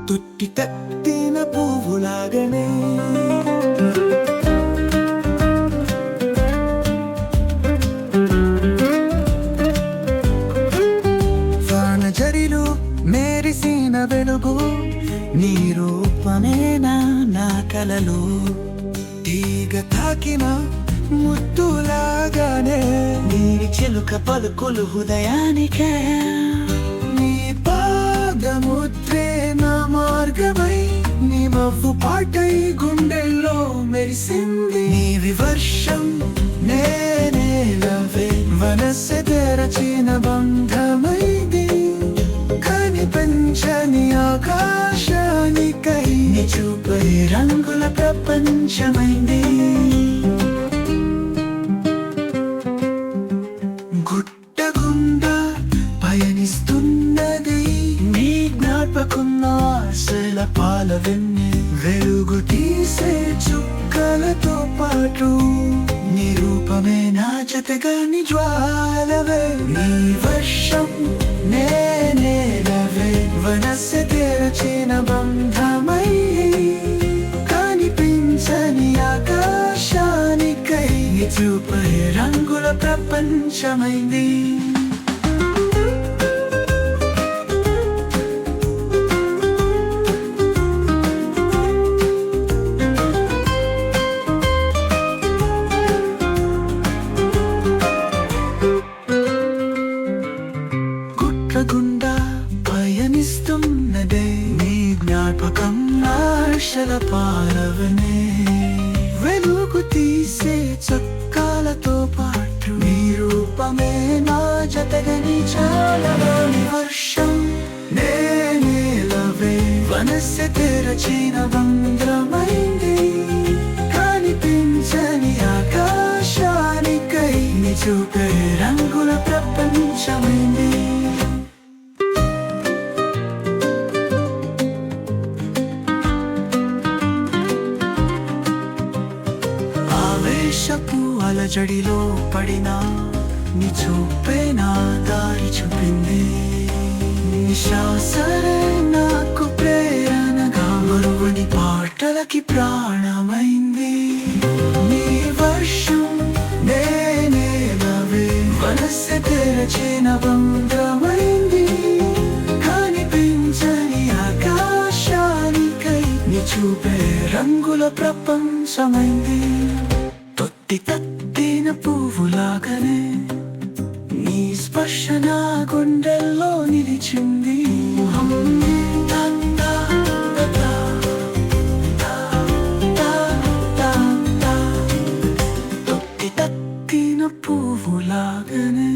తుట్టి తట్టిన పువ్వులాగనే వానజరిలో మెరిసిన వెలుగు నీ రూపమేనా నా కలలో తీగ తాకిన ముద్దులాగానే నీ చిలుక పలుకులు హృదయానికే నీ పాదముద్రే నా మార్గమై నీ నవ్వు పాటై గుండెల్లో మెరిసింది నీవి వర్షం నేనేలవే మనసె తెరచిన బంధమైంది కనిపించని ఆకాశానికై నీ చూపై రంగుల ప్రపంచమైంది గుట్టగుండా పయనిస్తున్నది నీ జ్ఞాపకం ఆశల పాల వెన్నె వెలుగు తీసే చుక్కలతో పాటు నీ రూపమే నా జతగా నీ జ్వాలవే నీ వర్షం నేనేలవే మనసె తెరచిన బంధమై కనిపించని ఆకాశానికై నీ చూపై రంగుల ప్రపంచమైంది గుండా పయనిస్తున్నదే నీ జ్ఞాపకం ఆశల పాలవనే వెలుగు తీసే చక్కాలతో పాటు నీ రూపమే నా జతగని చాలలోని వర్షం నేనేలవే మనసె తెరచిన బంధ్రమైంది కనిపించని ఆకాశానికై నీ చూపే రంగుల ప్రపంచమైంది ఆవేశపు అలజడిలో పడినా నీ చూపే నా దారి చూపింది నీ శ్వాసలే నాకు ప్రేరణగా మరువని పాటలకి ప్రాణమైంది నీ వర్షం నేనేలవే మనసె తెరచిన బంధమైంది కనిపించని ఆకాశానికై నీ చూపే రంగుల ప్రపంచమైంది తొట్టి తట్టిన పువ్వులాగనే నీ స్పర్శ నా గుండెల్లో నిలిచింది తొట్టి తట్టిన పువ్వులాగనే